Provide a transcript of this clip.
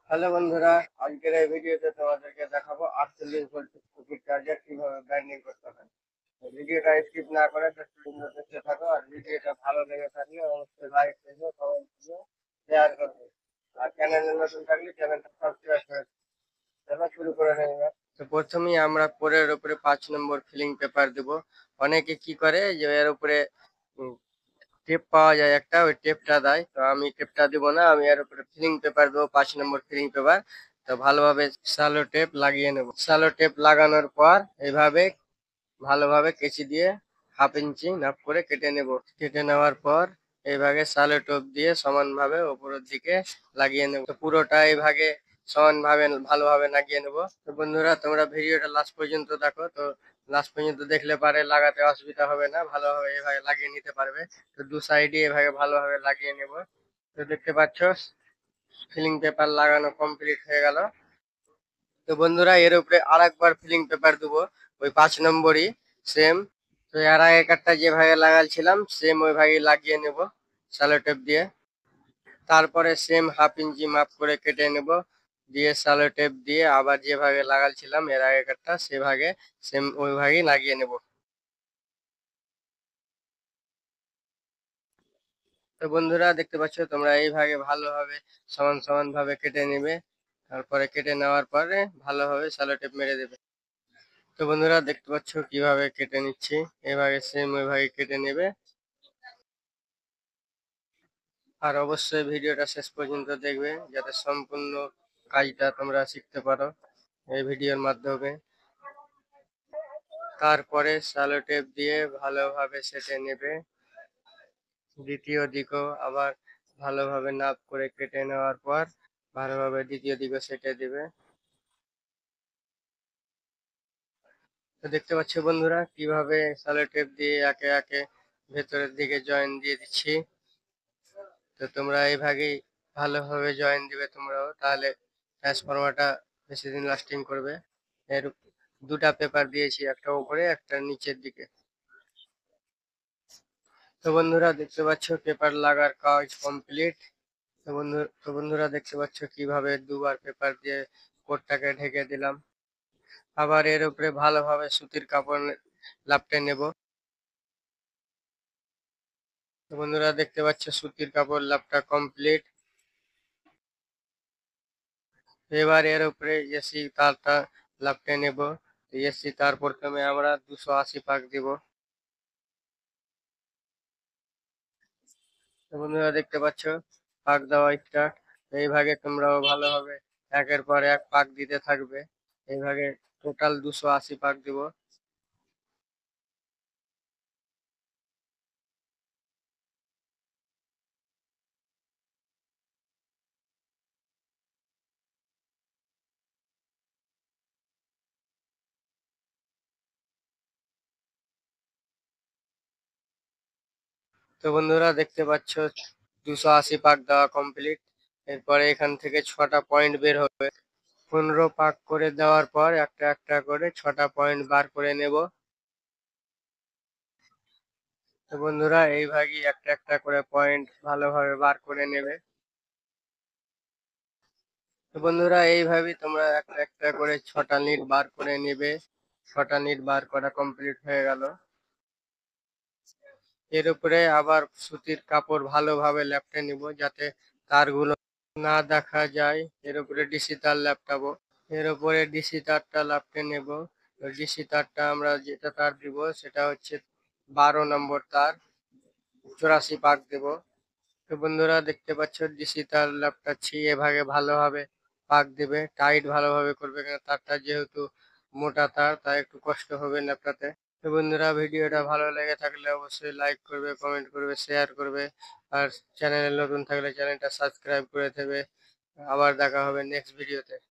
Hello বন্ধুরা, আজকের এই ভিডিওতে তোমাদেরকে দেখাবো 48 ভোল্ট সুপার চার্জার কিভাবে ব্যান্ডিং করতে হয়। তো ভিডিওটা স্কিপ না করে পর্যন্ত দেখতে থাকো, আর ভিডিওটা ভালো লেগে থাকলে অবশ্যই লাইক করবে, কমেন্ট করবে, শেয়ার করবে। আর চ্যানেলে নতুন থাকলে চ্যানেলটা সাবস্ক্রাইব করে দিবে। চলো শুরু করে নেওয়া। তো প্রথমেই আমরা পোরের উপরে 5 নম্বর ফিলিং পেপার দেব। অনেকে কি করে যে এর উপরে টেপ পাওয়া যায় একটা, ওই টেপটা দেয়। তো আমি টেপটা দিব না, আমি এর উপরে ফিলিং পেপার দেবো, 5 নম্বর ফিলিং পেপার। তো ভালোভাবে শ্যালো টেপ লাগিয়ে নেব। শ্যালো টেপ লাগানোর পর এইভাবে ভালোভাবে কেচি দিয়ে 1/2 ইঞ্চি নাপ করে কেটে নেব। কেটে নেওয়ার পর এইভাবে শ্যালো টেপ দিয়ে সমানভাবে উপরের দিকে লাগিয়ে নেব। তো পুরোটা এইভাবে সমানভাবে ভালোভাবে লাগিয়ে নেব। তো বন্ধুরা, তোমরা ভিডিওটা লাস্ট পর্যন্ত দেখো। তো লাস্ট পর্যন্ত দেখলে পারে লাগাতে অসুবিধা হবে না, ভালোভাবে এভাবে লাগিয়ে নিতে পারবে। তো দু সাইডে এভাবে ভালোভাবে লাগিয়ে নেব। তো দেখতে পাচ্ছ ফিলিং পেপার লাগানো কমপ্লিট হয়ে গেল। তো বন্ধুরা, এর উপরে আরেকবার ফিলিং পেপার দেবো, ওই 5 নম্বরই সেম। তো এর আগেকারটা যেভাবে লাগাচ্ছিলাম সেম ওইভাবে লাগিয়ে নেব শ্যালো টেপ দিয়ে। তারপরে সেম 1/2 ইঞ্চি মাপ করে কেটে নেব, দিয়ে শ্যালো টেপ দিয়ে আবার যেভাবে লাগাচ্ছিলাম এর আগেকারটা সেভাবে সেম ওইভাবেই লাগিয়ে নেব। তো বন্ধুরা, দেখতে পাচ্ছ তোমরা এইভাবে ভালোভাবে সমান সমান ভাবে কেটে নেবে। তারপরে কেটে নেওয়ার পরে ভালোভাবে শ্যালো টেপ মেরে দেবে। তো বন্ধুরা, দেখতে পাচ্ছ কিভাবে কেটে নিচ্ছি, এভাবে সেম ওইভাবে কেটে নেবে। আর অবশ্যই ভিডিওটা শেষ পর্যন্ত দেখবে, যাতে সম্পূর্ণ কাজটা তোমরা শিখতে পারো এই ভিডিওর মাধ্যমে। তারপরে শ্যালো টেপ দিয়ে ভালোভাবে সেটে নেবে। দ্বিতীয় দিকও আবার ভালোভাবে নাপ করে কেটে নেওয়ার পর ভালোভাবে দ্বিতীয় দিকও সেটে দিবে। তো দেখতে পাচ্ছ বন্ধুরা, কিভাবে শ্যালো টেপ দিয়ে একে একে ভেতরের দিকে জয়েন দিয়ে দিচ্ছি। তো তোমরা এইভাবেই ভালোভাবে জয়েন দিবে তোমরাও, তাহলে ট্রান্সফরমারটা বেশি দিন লাস্টিং করবে। এর দুটা পেপার দিয়েছি, একটা উপরে একটা নিচের দিকে। তো বন্ধুরা, দেখতে পাচ্ছ পেপার লাগার কাজ কমপ্লিট। তো বন্ধুরা দেখতে পাচ্ছ কিভাবে দুবার পেপার দিয়ে কোটটাকে ঢেকে দিলাম। আবার এর উপরে ভালোভাবে সুতির কাপড় লাপটে নেব। তো বন্ধুরা, দেখতে পাচ্ছ সুতির কাপড় লাপটা কমপ্লিট। এবার এর উপরে এসি তারটা লাপটে নেব। এসি তার প্রথমে আমরা 280 পাক দিব। তো বন্ধুরা, দেখতে পাচ্ছ পাক দেওয়া স্টার্ট। এইভাবে তোমরাও ভালোভাবে একের পর এক পাক দিতে থাকবে। এইভাবে টোটাল 280 পাক দিব। তো বন্ধুরা, দেখতে পাচ্ছ 280 পাক দেওয়া কমপ্লিট। এরপরে এখান থেকে 6টা পয়েন্ট বের হবে। 15 পাক করে দেওয়ার পর একটা একটা করে 6টা পয়েন্ট বার করে নেব। তো বন্ধুরা, এইভাবেই একটা একটা করে পয়েন্ট ভালোভাবে বার করে নেবে। তো বন্ধুরা, এইভাবেই তোমরা একটা একটা করে 6টা নিট বার করে নেবে। 6টা নিট বার করা কমপ্লিট হয়ে গেল। এর উপরে আবার সুতির কাপড় ভালোভাবে লেপটে নিব, যাতে তারগুলো না দেখা যায়। এর উপরে ডিসি তার লেপটাবো। এর উপরে ডিসি তারটা লেপটে নেব। ডিসি তারটা আমরা যেটা তার দিব সেটা হচ্ছে 12 নম্বর তার, 84 পাক দেব। তো বন্ধুরা, দেখতে পাচ্ছ ডিসি তার ল্যাপটাচ্ছি, এভাবে ভালোভাবে পাক দেবে, টাইট ভালোভাবে করবে, কারণ তারটা যেহেতু মোটা তার, তাই একটু কষ্ট হবে ল্যাপটাতে। তো বন্ধুরা, ভিডিওটা ভালো লেগে থাকলে অবশ্যই লাইক করবে, কমেন্ট করবে, শেয়ার করবে। আর চ্যানেলে নতুন থাকলে চ্যানেলটা সাবস্ক্রাইব করে দেবে। আবার দেখা হবে নেক্সট ভিডিওতে।